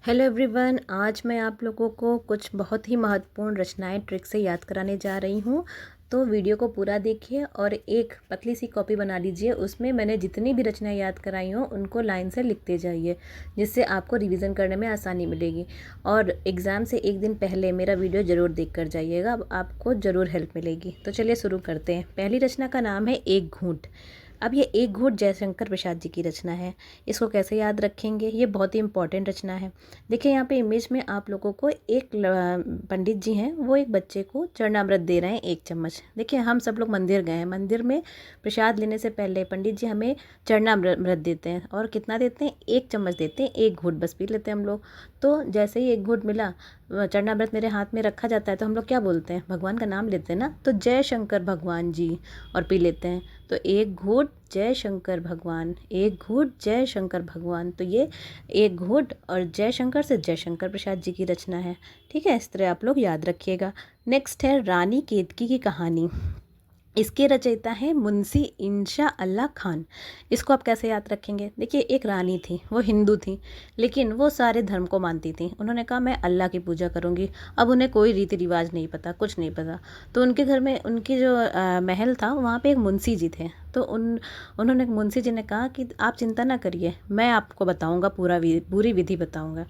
Hello everyone, आज मैं आप लोगों को कुछ बहुत ही महत्वपूर्ण रचनाएं ट्रिक से याद कराने जा रही हूँ। तो वीडियो को पूरा देखिए और एक पतली सी कॉपी बना लीजिए। उसमें मैंने जितनी भी रचनाएं याद कराई हों उनको लाइन से लिखते जाइए, जिससे आपको रिवीजन करने में आसानी मिलेगी। और एग्ज़ाम से एक दिन पहले मेरा वीडियो ज़रूर देख कर जाइएगा, आपको ज़रूर हेल्प मिलेगी। तो चलिए शुरू करते हैं। पहली रचना का नाम है एक घूंट। अब ये एक घूंट जयशंकर प्रसाद जी की रचना है। इसको कैसे याद रखेंगे, ये बहुत ही इंपॉर्टेंट रचना है। देखिए यहाँ पे इमेज में आप लोगों को एक पंडित जी हैं, वो एक बच्चे को चरणामृत दे रहे हैं 1 चम्मच। देखिए हम सब लोग मंदिर गए हैं, मंदिर में प्रसाद लेने से पहले पंडित जी हमें चरणामृत देते हैं। और कितना देते हैं? 1 चम्मच देते हैं। एक घूंट बस पी लेते हैं हम लोग। तो जैसे ही एक घूंट मिला, चरणामृत मेरे हाथ में रखा जाता है, तो हम लोग क्या बोलते हैं? भगवान का नाम लेते हैं ना, तो जय शंकर भगवान जी, और पी लेते हैं। तो एक घूंट जय शंकर भगवान, एक घूंट जय शंकर भगवान। तो ये एक घूंट और जय शंकर से जयशंकर प्रसाद जी की रचना है। ठीक है, इस तरह आप लोग याद रखिएगा। नेक्स्ट है रानी केतकी की कहानी। इसके रचयिता है मुंशी इंशा अल्लाह खान। इसको आप कैसे याद रखेंगे? देखिए एक रानी थी, वो हिंदू थी, लेकिन वो सारे धर्म को मानती थी। उन्होंने कहा मैं अल्लाह की पूजा करूंगी। अब उन्हें कोई रीति रिवाज नहीं पता, कुछ नहीं पता। तो उनके घर में उनकी जो महल था, वहाँ पे एक मुंशी जी थे। तो उन्होंने मुंशी जी ने कहा कि आप चिंता ना करिए, मैं आपको बताऊंगा, पूरी विधि बताऊंगा।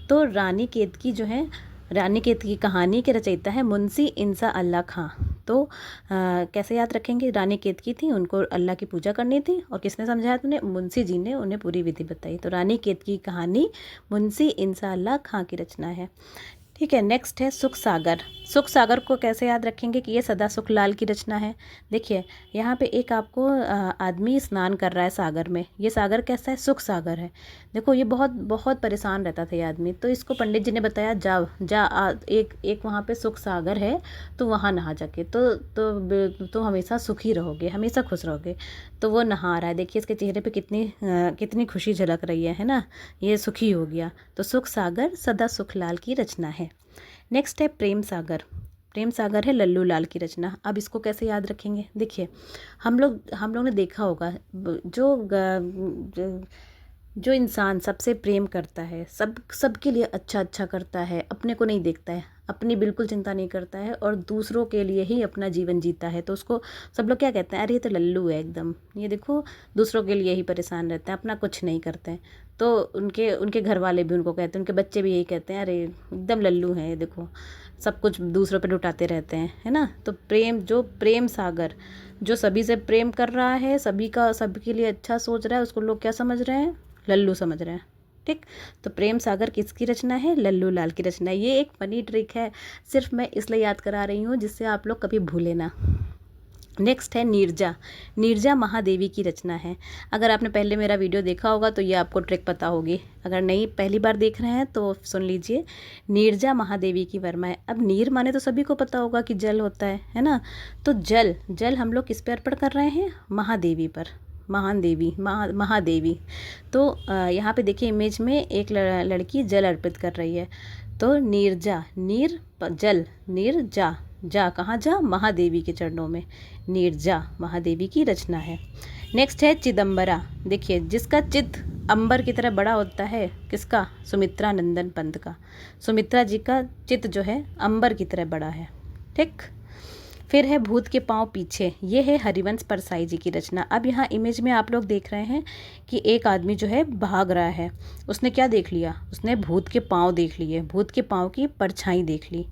तो रानी केतकी जो है, रानी केतकी की कहानी के रचयिता है मुंशी इंसा अल्लाह खां। तो कैसे याद रखेंगे? रानी केतकी थी, उनको अल्लाह की पूजा करनी थी, और किसने समझाया? उन्हें मुंशी जी ने उन्हें पूरी विधि बताई। तो रानी केतकी की कहानी मुंशी इंसा अल्लाह खां की रचना है। ठीक है, नेक्स्ट है सुख सागर। सुख सागर को कैसे याद रखेंगे कि ये सदा सुख लाल की रचना है। देखिए यहाँ पे एक आपको आदमी स्नान कर रहा है सागर में। ये सागर कैसा है? सुख सागर है। देखो ये बहुत बहुत परेशान रहता था ये आदमी, तो इसको पंडित जी ने बताया एक वहाँ पे सुख सागर है, तो वहाँ नहा जाके तो हमेशा सुखी रहोगे, हमेशा खुश रहोगे। तो वो नहा रहा है, देखिए इसके चेहरे पे कितनी खुशी झलक रही है ना। ये सुखी हो गया। तो सुख सागर सदा सुख लाल की रचना है। नेक्स्ट है प्रेम सागर। प्रेम सागर है लल्लू लाल की रचना। अब इसको कैसे याद रखेंगे? देखिए हम लोग ने देखा होगा, जो इंसान सबसे प्रेम करता है, सबके लिए अच्छा अच्छा करता है, अपने को नहीं देखता है, अपनी बिल्कुल चिंता नहीं करता है, और दूसरों के लिए ही अपना जीवन जीता है, तो उसको सब लोग क्या कहते हैं? अरे ये तो लल्लू है एकदम, ये देखो दूसरों के लिए ही परेशान रहते हैं, अपना कुछ नहीं करते हैं। तो उनके उनके घर वाले भी उनको कहते हैं, उनके बच्चे भी यही कहते हैं, अरे एकदम लल्लू है ये देखो, सब कुछ दूसरों पे लुटाते रहते हैं, है ना। तो प्रेम सागर, जो सभी से प्रेम कर रहा है, सबके लिए अच्छा सोच रहा है, उसको लोग क्या समझ रहे हैं? लल्लू समझ रहे हैं। ठीक। तो प्रेम सागर किसकी रचना है? लल्लू लाल की रचना है। ये एक फनी ट्रिक है, सिर्फ मैं इसलिए याद करा रही हूँ जिससे आप लोग कभी भूले ना। नेक्स्ट है नीरजा। नीरजा महादेवी की रचना है। अगर आपने पहले मेरा वीडियो देखा होगा तो ये आपको ट्रिक पता होगी, अगर नहीं पहली बार देख रहे हैं तो सुन लीजिए। नीरजा महादेवी की वर्मा है। अब नीर माने तो सभी को पता होगा कि जल होता है ना। तो जल हम लोग किस पे अर्पण कर रहे हैं? महादेवी पर, महान देवी, महादेवी। तो यहाँ पे देखिए इमेज में एक लड़की जल अर्पित कर रही है। तो नीरजा, जल, नीरजा, जा कहाँ? जा महादेवी के चरणों में। नीरजा महादेवी की रचना है। नेक्स्ट है चिदम्बरा। देखिए जिसका चित अंबर की तरह बड़ा होता है, किसका? सुमित्रा नंदन पंत का। सुमित्रा जी का चित जो है अंबर की तरह बड़ा है। ठीक। फिर है भूत के पांव पीछे। ये है हरिवंश परसाई जी की रचना। अब यहाँ इमेज में आप लोग देख रहे हैं कि एक आदमी जो है भाग रहा है। उसने क्या देख लिया? उसने भूत के पांव देख लिए, भूत के पांव की परछाई देख ली।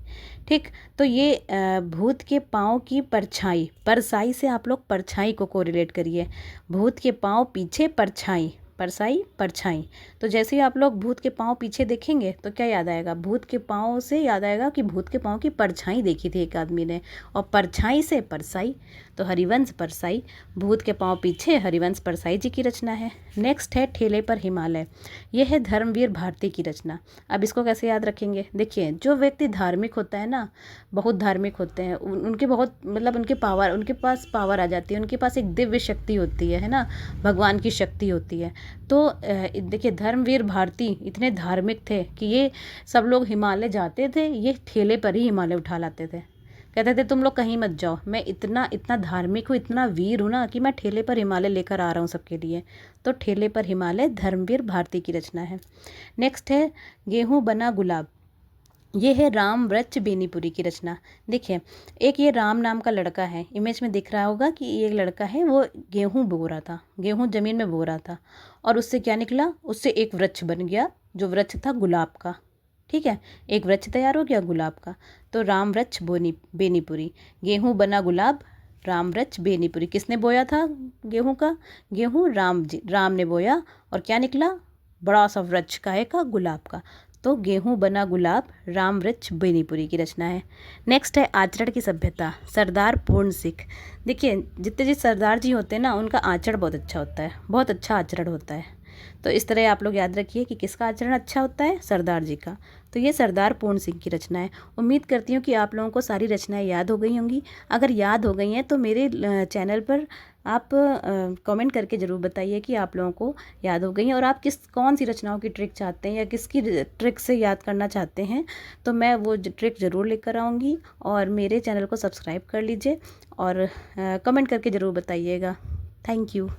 ठीक। तो ये भूत के पांव की परछाई, परसाई से आप लोग परछाई को कोरिलेट करिए। भूत के पांव पीछे परछाई, परसाई परछाई। तो जैसे ही आप लोग भूत के पांव पीछे देखेंगे तो क्या याद आएगा? भूत के पांव से याद आएगा कि भूत के पांव की परछाई देखी थी एक आदमी ने, और परछाई से परसाई। तो हरिवंश परसाई, भूत के पांव पीछे, हरिवंश परसाई जी की रचना है। नेक्स्ट है ठेले पर हिमालय। यह है धर्मवीर भारती की रचना। अब इसको कैसे याद रखेंगे? देखिए जो व्यक्ति धार्मिक होता है ना, बहुत धार्मिक होते हैं, उनके बहुत मतलब उनके पास पावर आ जाती है, उनके पास एक दिव्य शक्ति होती है ना, भगवान की शक्ति होती है। तो देखिए धर्मवीर भारती इतने धार्मिक थे कि ये सब लोग हिमालय जाते थे, ये ठेले पर ही हिमालय उठा लाते थे। कहते थे तुम लोग कहीं मत जाओ, मैं इतना इतना धार्मिक हूँ, इतना वीर हूँ ना कि मैं ठेले पर हिमालय लेकर आ रहा हूँ सबके लिए। तो ठेले पर हिमालय धर्मवीर भारती की रचना है। नेक्स्ट है गेहूँ बना गुलाब। ये है राम वृक्ष बेनीपुरी की रचना। देखिए, एक ये राम नाम का लड़का है, इमेज में दिख रहा होगा कि ये लड़का है, वो गेहूँ बो रहा था, गेहूँ ज़मीन में बो रहा था, और उससे क्या निकला, उससे एक वृक्ष बन गया, जो वृक्ष था गुलाब का। ठीक है, एक वृक्ष तैयार हो गया गुलाब का। तो राम वृक्ष बेनीपुरी, गेहूँ बना गुलाब, राम वृक्ष बेनीपुरी। किसने बोया था गेहूँ का? गेहूँ राम ने बोया, और क्या निकला? बड़ा सा वृक्ष काहे का? गुलाब का। तो गेहूँ बना गुलाब राम वृक्ष बेनीपुरी की रचना है। नेक्स्ट है आचरण की सभ्यता, सरदार पूर्ण सिंह। देखिए, जितने जी सरदार जी होते हैं ना, उनका आचरण बहुत अच्छा होता है, बहुत अच्छा आचरण होता है। तो इस तरह आप लोग याद रखिए कि किसका आचरण अच्छा होता है? सरदार जी का। तो ये सरदार पूर्ण सिंह की रचना है। उम्मीद करती हूँ कि आप लोगों को सारी रचनाएं याद हो गई होंगी। अगर याद हो गई हैं तो मेरे चैनल पर आप कमेंट करके ज़रूर बताइए कि आप लोगों को याद हो गई हैं, और आप कौन सी रचनाओं की ट्रिक चाहते हैं या किसकी ट्रिक से याद करना चाहते हैं। तो मैं वो ट्रिक ज़रूर लेकर आऊँगी, और मेरे चैनल को सब्सक्राइब कर लीजिए और कमेंट करके ज़रूर बताइएगा। Thank you.